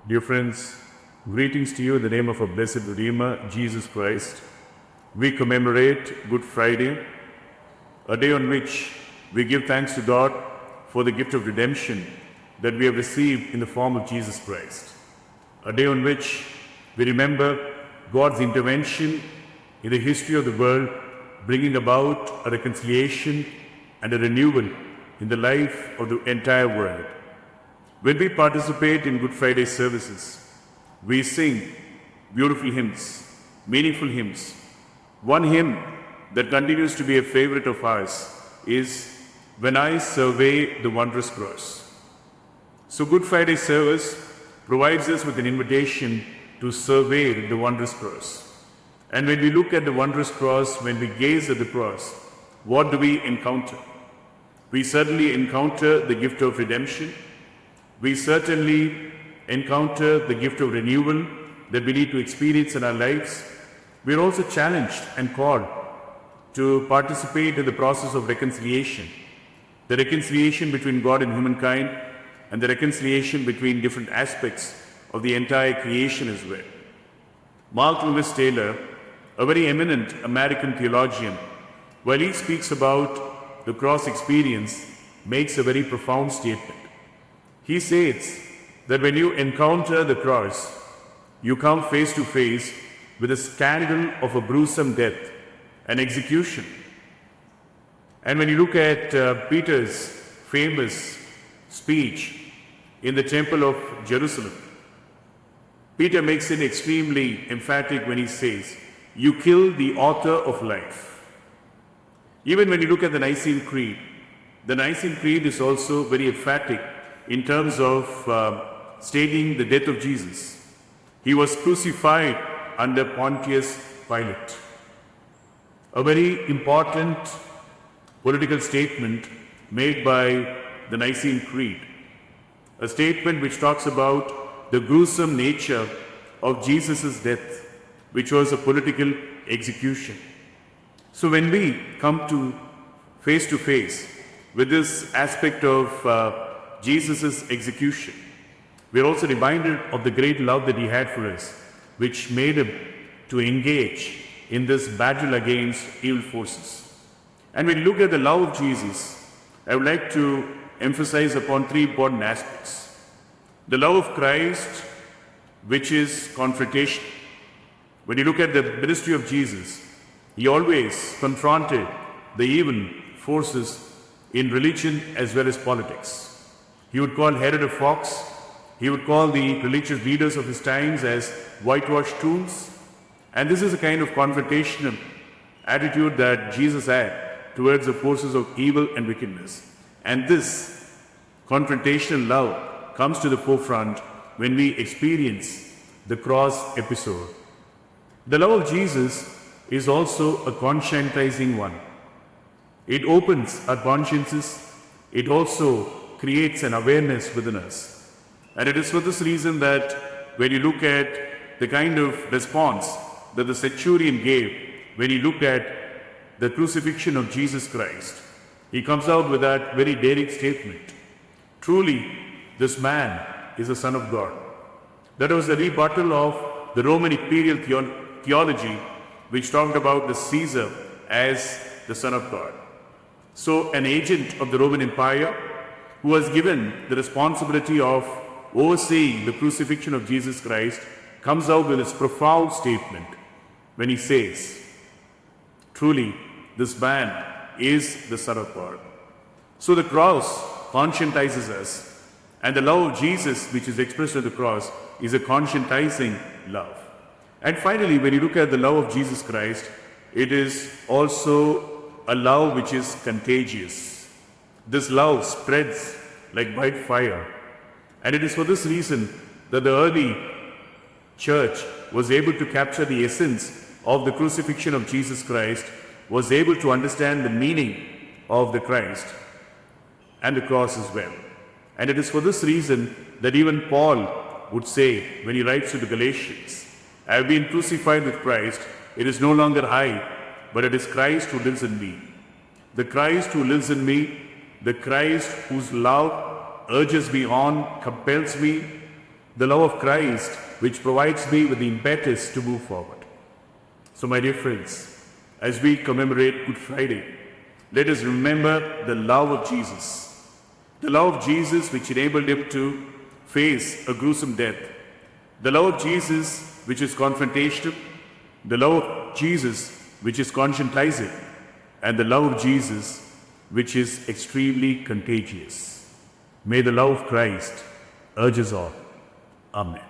Dear friends, greetings to you in the name of our blessed Redeemer, Jesus Christ. We commemorate Good Friday, a day on which we give thanks to God for the gift of redemption that we have received in the form of Jesus Christ. A day on which we remember God's intervention in the history of the world, bringing about a reconciliation and a renewal in the life of the entire world. When we participate in Good Friday services, we sing beautiful hymns, meaningful hymns. One hymn that continues to be a favorite of ours is When I Survey the Wondrous Cross. So Good Friday service provides us with an invitation to survey the wondrous cross. And when we look at the wondrous cross, when we gaze at the cross, what do we encounter? We certainly encounter the gift of redemption. We certainly encounter the gift of renewal that we need to experience in our lives. We are also challenged and called to participate in the process of reconciliation, the reconciliation between God and humankind, and the reconciliation between different aspects of the entire creation as well. Mark Lewis Taylor, a very eminent American theologian, while he speaks about the cross experience, makes a very profound statement. He says that when you encounter the cross, you come face to face with the scandal of a gruesome death, an execution. And when you look at Peter's famous speech in the Temple of Jerusalem, Peter makes it extremely emphatic when he says, "You kill the author of life." Even when you look at the Nicene Creed is also very emphatic in terms of stating the death of Jesus. He was crucified under Pontius Pilate. A very important political statement made by the Nicene Creed. A statement which talks about the gruesome nature of Jesus' death, which was a political execution. So when we come to face with this aspect of Jesus' execution, we are also reminded of the great love that he had for us, which made him to engage in this battle against evil forces. And when you look at the love of Jesus, I would like to emphasize upon three important aspects. The love of Christ, which is confrontation. When you look at the ministry of Jesus, he always confronted the evil forces in religion as well as politics. He would call Herod a fox. He would call the religious leaders of his times as whitewashed tombs. And this is a kind of confrontational attitude that Jesus had towards the forces of evil and wickedness. And this confrontational love comes to the forefront when we experience the cross episode. The love of Jesus is also a conscientizing one. It opens our consciences. It also creates an awareness within us. And it is for this reason that when you look at the kind of response that the centurion gave when he looked at the crucifixion of Jesus Christ, he comes out with that very daring statement. Truly, this man is the Son of God. That was a rebuttal of the Roman imperial theology, which talked about the Caesar as the Son of God. So an agent of the Roman Empire who was given the responsibility of overseeing the crucifixion of Jesus Christ comes out with this profound statement when he says, "Truly, this man is the Son of God." So the cross conscientizes us, and the love of Jesus, which is expressed on the cross, is a conscientizing love. And finally, when you look at the love of Jesus Christ, it is also a love which is contagious. This love spreads like wildfire. And it is for this reason that the early church was able to capture the essence of the crucifixion of Jesus Christ, was able to understand the meaning of the Christ and the cross as well. And it is for this reason that even Paul would say, when he writes to the Galatians, "I have been crucified with Christ. It is no longer I, but it is Christ who lives in me. The Christ who lives in me, the Christ whose love urges me on, compels me, the love of Christ which provides me with the impetus to move forward. So, my dear friends, as we commemorate Good Friday, let us remember the love of Jesus. The love of Jesus which enabled him to face a gruesome death. The love of Jesus which is confrontational. The love of Jesus which is conscientizing. And the love of Jesus which is extremely contagious. May the love of Christ urge us all. Amen.